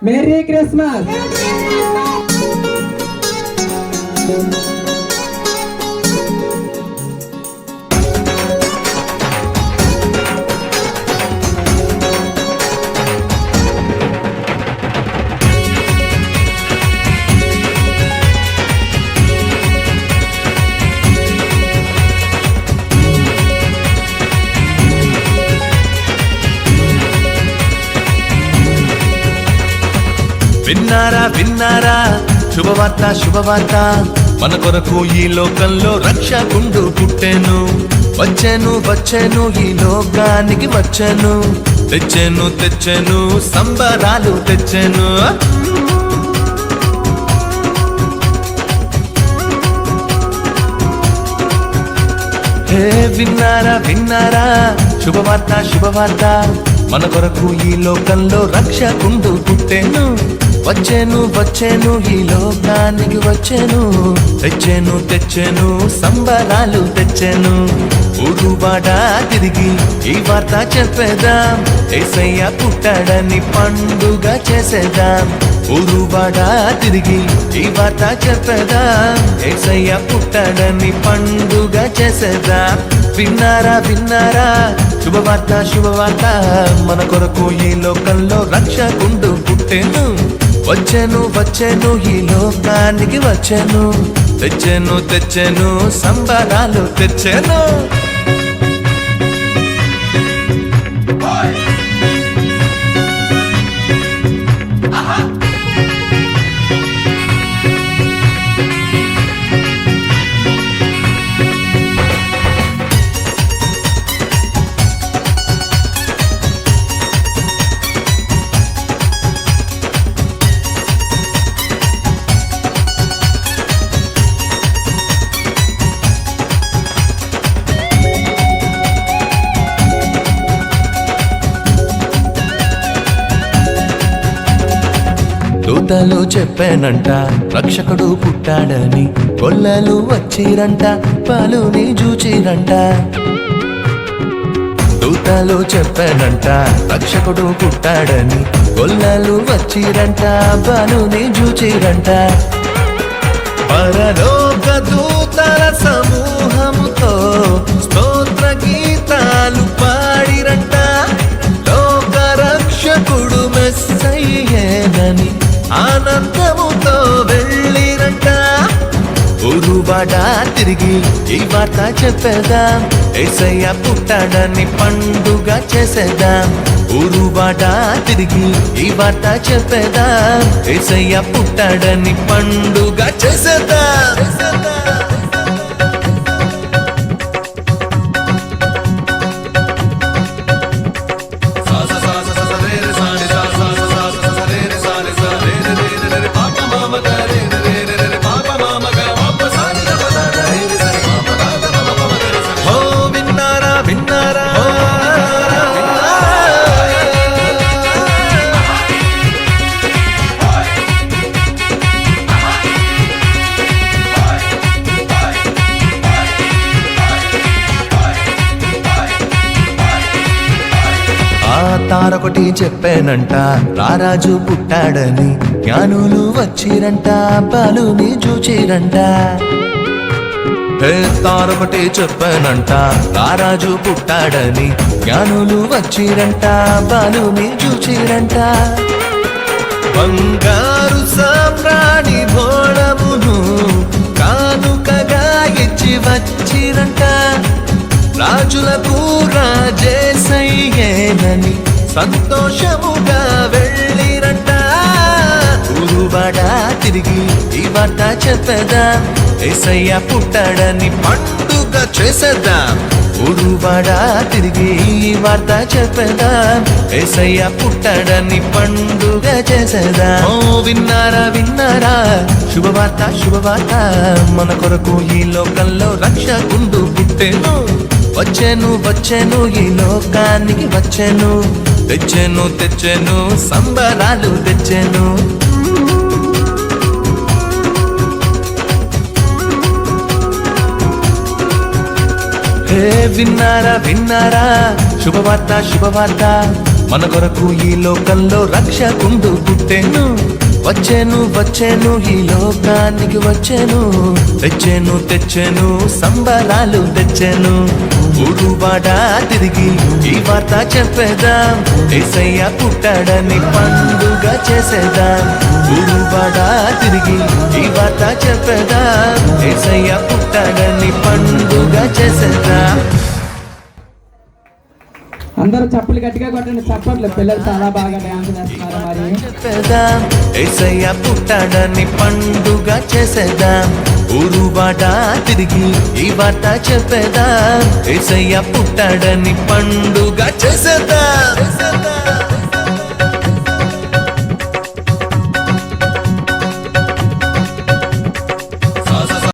Merry Christmas. విన్నారా విన్నారా శుభవార్త శుభవార్త, మన కొరకు ఈ లోకంలో రక్షకుండు పుట్టెను. వచ్చెను వచ్చెను ఈ లోకానికి వచ్చెను, తెచ్చెను తెచ్చెను సంబరాలు తెచ్చెను. హే విన్నారా విన్నారా శుభవార్త శుభవార్త, మన కొరకు ఈ లోకంలో రక్షకుండు పుట్టెను. వచ్చెను వచ్చెను ఈ లోకానికి వచ్చెను, తెచ్చెను తెచ్చెను సంబరాలు తెచ్చెను. ఊరువాడ తిరిగి ఈ వార్త చెప్పేదాం, యేసయ్య పుట్టాడని పండుగ చేసేదాం. ఊరువాడ తిరిగి ఈ వార్త చెప్పేదాం, యేసయ్య పుట్టాడని పండుగ చేసేదాం. విన్నారా విన్నారా శుభవార్త శుభవార్త, మన కొరకు ఈ లోకంలో రక్షకుండు పుట్టెను. వచ్చెను వచ్చెను ఈ లోకానికి వచ్చెను, తెచ్చెను తెచ్చెను సంబరాలు తెచ్చెను. దూతలు చెప్పానంట రక్షకుడు పుట్టాడని, కొల్లలు వచ్చిరంట పాలుని చూచిరంట. దూతలు చెప్పానంట రక్షకుడు పుట్టాడని, కొల్లలు వచ్చిరంట పాలుని చూచిరంట. పరలోక దూతల సమూహముతో స్తోత్ర గీతాలు పాడిరంట. లోక రక్షకుడు మెస్సయ్యేనని ఆనందముతో వెళ్ళిరంట. ఊరువాడ తిరిగి ఈ వార్త చెప్పేదాం, యేసయ్య పుట్టాడని పండుగ చేసేదాం. ఊరువాడ తిరిగి ఈ వార్త చెప్పేదాం, యేసయ్య పుట్టాడని పండుగ చేసేదాం. తారొకటి చెప్పానంట రారాజు పుట్టాడని, జ్ఞానులు వచ్చిరంట బాలుని చూచిరంట. తారొకటి చెప్పానంట రారాజు పుట్టాడని, జ్ఞానులు వచ్చిరంట బాలుని చూచిరంట. బంగారు సామ్రాణి భోళమును కానుకగా ఇచ్చి వచ్చిరంట. రాజులకు రాజేసయ్యేనని సంతోషముగా వెళ్ళిరంట. ఊరువాడ తిరిగి ఈ వార్త చెప్పేదాం, యేసయ్య పుట్టాడని పండుగ చేసేద్దాం. ఊరువాడ తిరిగి ఈ వార్త చెప్పేదాం, యేసయ్య పుట్టాడని పండుగ చేసేదాం. ఓ విన్నారా విన్నారా శుభవార్త శుభవార్త, మన కొరకు ఈ లోకంలో రక్షకుండు పుట్టెను. వచ్చెను వచ్చెను ఈ లోకానికి వచ్చెను, తెచ్చెను తెచ్చెను సంబరాలు తెచ్చెను. హే విన్నారా విన్నారా శుభవార్త శుభవార్త, మన కొరకు ఈ లోకంలో రక్షకుండు పుట్టెను. వచ్చేను వచ్చేను ఈ లోకానికి వచ్చేను, తెచ్చెను తెచ్చెను సంబరాలు తెచ్చెను. ఊరువాడ తిరిగి ఈ వార్త చెప్పేదాం, యేసయ్య పుట్టాడని పండుగ చేసేదాం. ఊరువాడ తిరిగి ఈ వార్త చెప్పేదాం, యేసయ్య పుట్టాడని పండుగ చేసేదాం. అందరూ చప్పులు గట్టిగా కొట్టండి, చప్పట్లు. పిల్లలు చాలా బాగా డ్యాన్స్ చేస్తున్నారు. మరి చెప్పేదాం, యేసయ్య పుట్టాడని పండుగ చేసేదాం. ఊరువాడ తిరిగి ఈ వార్త చెప్పేదాం, యేసయ్య పుట్టాడని పండుగ చేసేదాం.